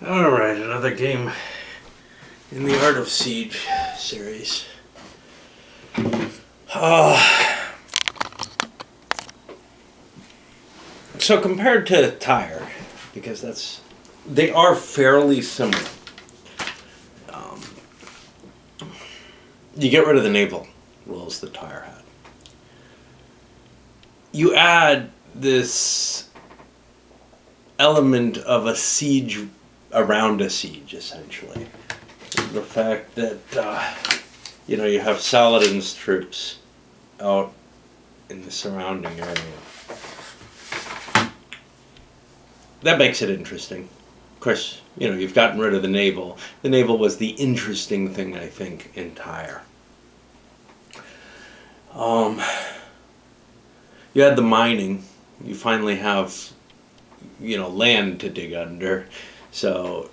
Alright, another game in the Art of Siege series. So compared to Tire, because they are fairly similar. You get rid of the naval rules that Tire had. You add this element of a siege around a siege, essentially. The fact that, you have Saladin's troops out in the surrounding area. That makes it interesting. Of course, you've gotten rid of the naval. The naval was the interesting thing, I think, in Tyre. You had the mining. You finally have, land to dig under. So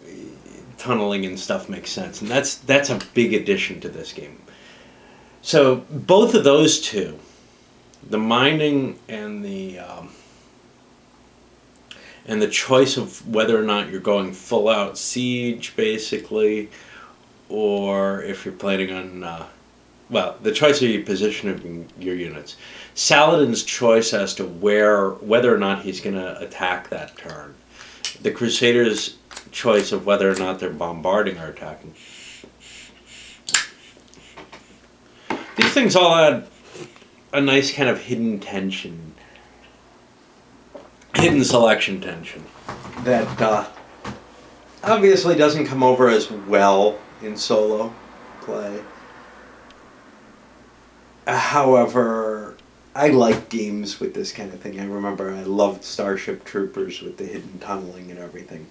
tunneling and stuff makes sense. And that's a big addition to this game. So both of those two, the mining and the choice of whether or not you're going full out siege, basically, or if you're planning on, the choice of your position of your units. Saladin's choice as to whether or not he's going to attack that turn. The Crusaders' choice of whether or not they're bombarding or attacking. These things all add a nice kind of hidden tension. Hidden selection tension that obviously doesn't come over as well in solo play. However, I like games with this kind of thing. I remember I loved Starship Troopers with the hidden tunneling and everything.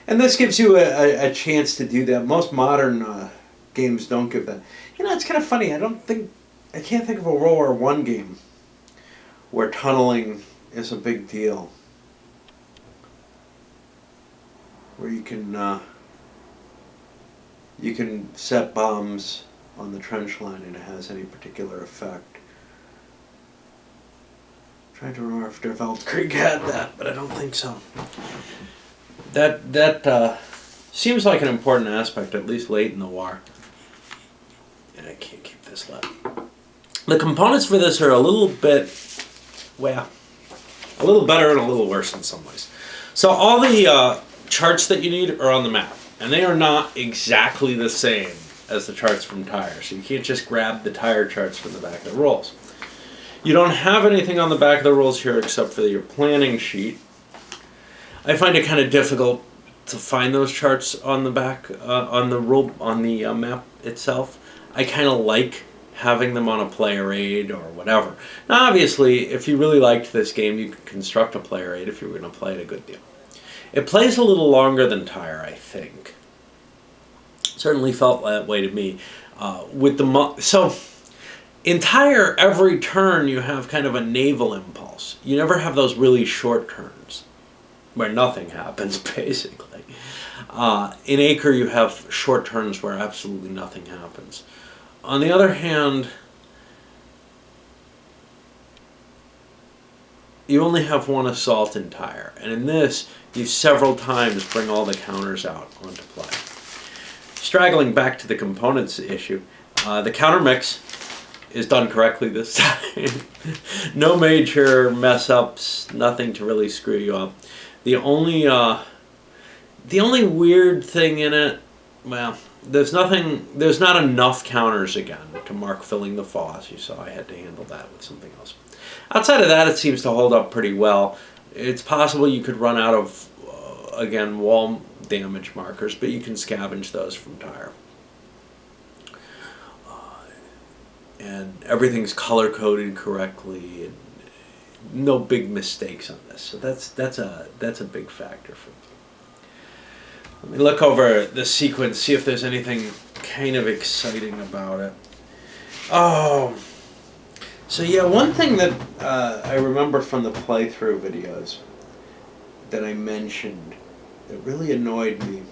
And this gives you a chance to do that. Most modern games don't give that. It's kind of funny. I can't think of a World War I game where tunneling is a big deal. Where you can set bombs on the trench line and it has any particular effect. I'm trying to remember if Der Weltkrieg had that, but I don't think so. That seems like an important aspect, at least late in the war. And I can't keep this lit. The components for this are a little bit, a little better and a little worse in some ways. So all the charts that you need are on the map, and they are not exactly the same as the charts from Tyre, so you can't just grab the Tyre charts from the back of the rules. You don't have anything on the back of the rules here except for your planning sheet. I find it kind of difficult to find those charts on the back, on the map itself. I kind of like having them on a player aid or whatever. Now obviously, if you really liked this game, you could construct a player aid if you were going to play it a good deal. It plays a little longer than Tyre, I think. Certainly felt that way to me. So in Tyre, every turn you have kind of a naval impulse. You never have those really short turns where nothing happens, basically. In Acre, you have short turns where absolutely nothing happens. On the other hand, you only have one assault in Tyre, and in this, you several times bring all the counters out onto play. Straggling back to the components issue, the counter mix is done correctly this time. No major mess-ups, nothing to really screw you up. The only weird thing in it, there's not enough counters again to mark filling the foss. You saw I had to handle that with something else. Outside of that, it seems to hold up pretty well. It's possible you could run out of, again, wall damage markers, but you can scavenge those from Tyre. And everything's color-coded correctly, and no big mistakes on this. So that's a big factor for me. Let me look over the sequence, see if there's anything kind of exciting about it. So yeah, one thing that I remember from the playthrough videos that I mentioned that really annoyed me,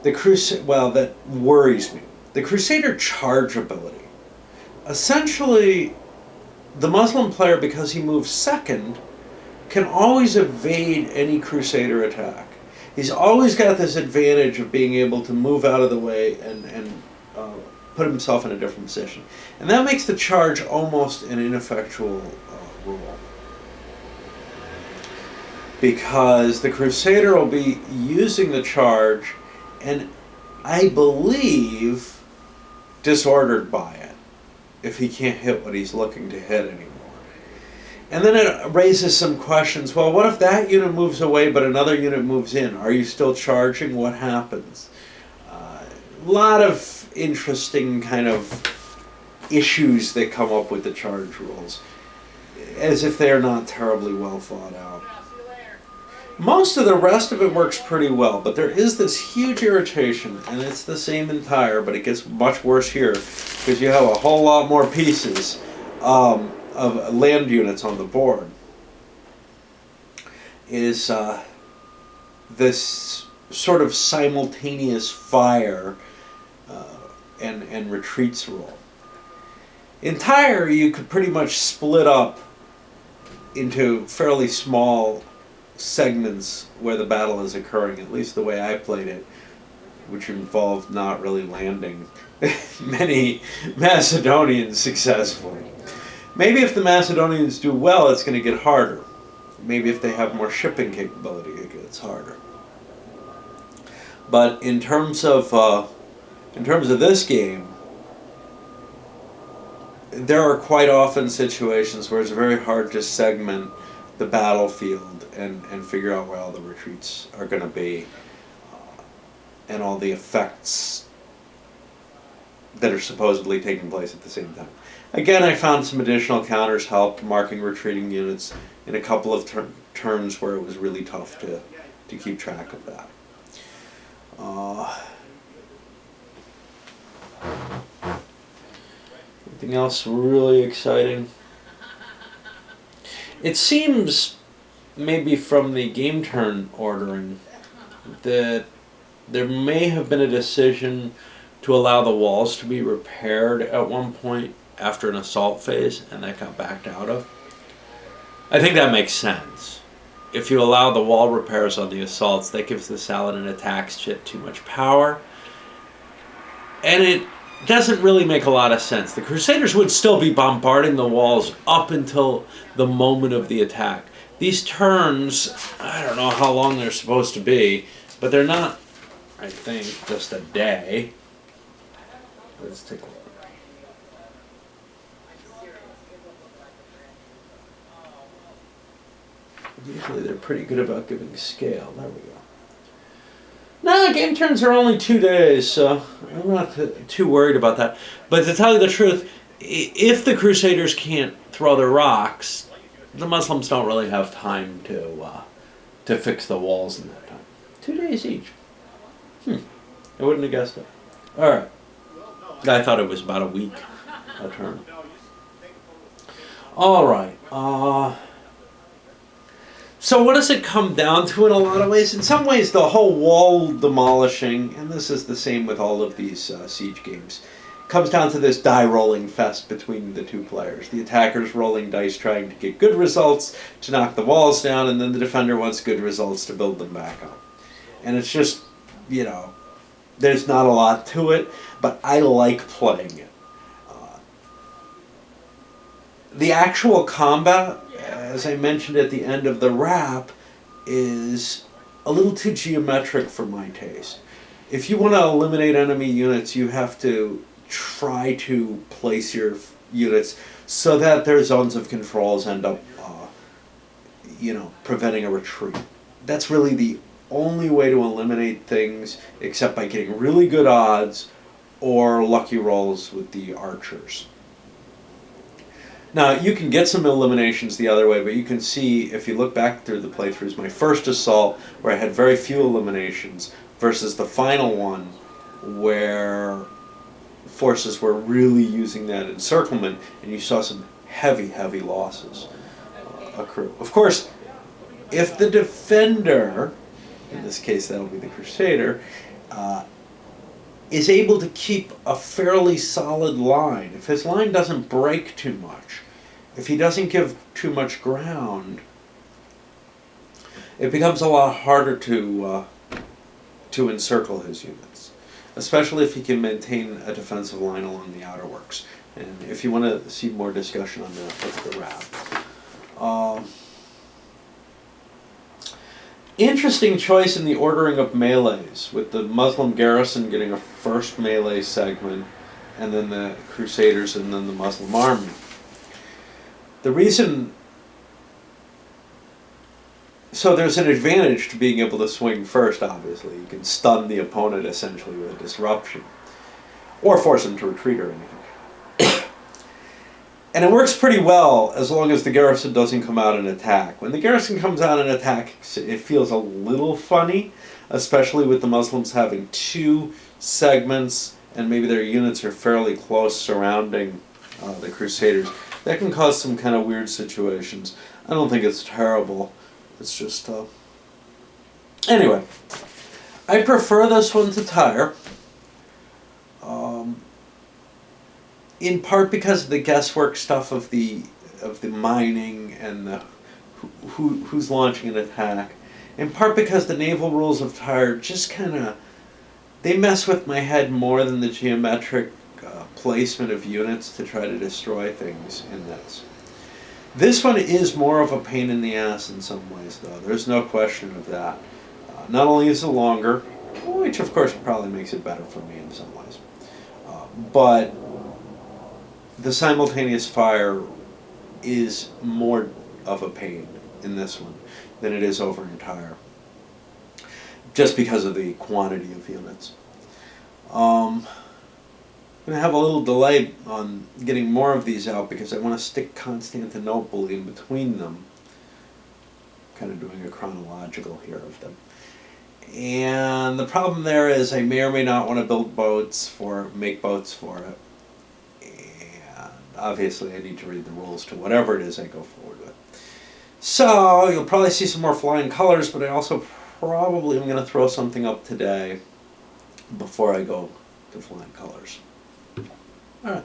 that worries me. The Crusader charge ability. Essentially, the Muslim player, because he moves second, can always evade any Crusader attack. He's always got this advantage of being able to move out of the way and put himself in a different position. And that makes the charge almost an ineffectual rule. Because the Crusader will be using the charge and, I believe, disordered by it if he can't hit what he's looking to hit anymore. And then it raises some questions. Well, what if that unit moves away but another unit moves in? Are you still charging? What happens? A lot of interesting kind of issues that come up with the charge rules, as if they're not terribly well thought out. Most of the rest of it works pretty well, but there is this huge irritation, and it's the same entire, but it gets much worse here because you have a whole lot more pieces of land units on the board. Is this sort of simultaneous fire and retreats rule. Entire, you could pretty much split up into fairly small segments where the battle is occurring, at least the way I played it, which involved not really landing many Macedonians successfully. Maybe if the Macedonians do well, it's going to get harder. Maybe if they have more shipping capability, it gets harder. But in terms of this game, there are quite often situations where it's very hard to segment the battlefield and figure out where all the retreats are going to be and all the effects that are supposedly taking place at the same time. Again, I found some additional counters helped marking retreating units in a couple of turns where it was really tough to keep track of that. Anything else really exciting? It seems, maybe from the game turn ordering, that there may have been a decision to allow the walls to be repaired at one point after an assault phase, and that got backed out of. I think that makes sense. If you allow the wall repairs on the assaults, that gives the Saladin attack ship too much power, and it doesn't really make a lot of sense. The Crusaders would still be bombarding the walls up until the moment of the attack. These turns, I don't know how long they're supposed to be, but they're not, I think, just a day. Let's take a look. Usually they're pretty good about giving scale. There we go. No, game turns are only 2 days, so I'm not too worried about that. But to tell you the truth, if the Crusaders can't throw their rocks, the Muslims don't really have time to fix the walls in that time. 2 days each. I wouldn't have guessed it. All right. I thought it was about a week a turn. All right. So what does it come down to in a lot of ways? In some ways, the whole wall demolishing, and this is the same with all of these siege games, comes down to this die rolling fest between the two players. The attacker's rolling dice trying to get good results to knock the walls down, and then the defender wants good results to build them back up. And it's just, there's not a lot to it, but I like playing it. The actual combat, as I mentioned at the end of the wrap, is a little too geometric for my taste. If you want to eliminate enemy units, you have to try to place your units so that their zones of controls end up, preventing a retreat. That's really the only way to eliminate things, except by getting really good odds or lucky rolls with the archers. Now, you can get some eliminations the other way, but you can see, if you look back through the playthroughs, my first assault, where I had very few eliminations, versus the final one, where forces were really using that encirclement, and you saw some heavy, heavy losses accrue. Of course, if the defender, in this case that'll be the Crusader, is able to keep a fairly solid line, if his line doesn't break too much, if he doesn't give too much ground, it becomes a lot harder to to encircle his units, especially if he can maintain a defensive line along the outer works. And if you want to see more discussion on that, look at the RAP. Interesting choice in the ordering of melees, with the Muslim garrison getting a first melee segment, and then the Crusaders, and then the Muslim army. The reason... So there's an advantage to being able to swing first, obviously. You can stun the opponent essentially with a disruption. Or force him to retreat or anything. And it works pretty well as long as the garrison doesn't come out and attack. When the garrison comes out and attacks, it feels a little funny, especially with the Muslims having two segments and maybe their units are fairly close surrounding the Crusaders. That can cause some kind of weird situations. I don't think it's terrible. It's just... Anyway, I prefer this one to Tyre. In part because of the guesswork stuff of the mining and the who's launching an attack. In part because the naval rules of Tyre just kind of, they mess with my head more than the geometric placement of units to try to destroy things in this. This one is more of a pain in the ass in some ways, though. There's no question of that. Not only is it longer, which of course probably makes it better for me in some ways, but the simultaneous fire is more of a pain in this one than it is over in Tyre, just because of the quantity of units. I'm going to have a little delay on getting more of these out because I want to stick Constantinople in between them. Kind of doing a chronological here of them. And the problem there is I may or may not want to build boats make boats for it. And obviously I need to read the rules to whatever it is I go forward with. So you'll probably see some more flying colors, but I also probably am going to throw something up today before I go to flying colors. All right.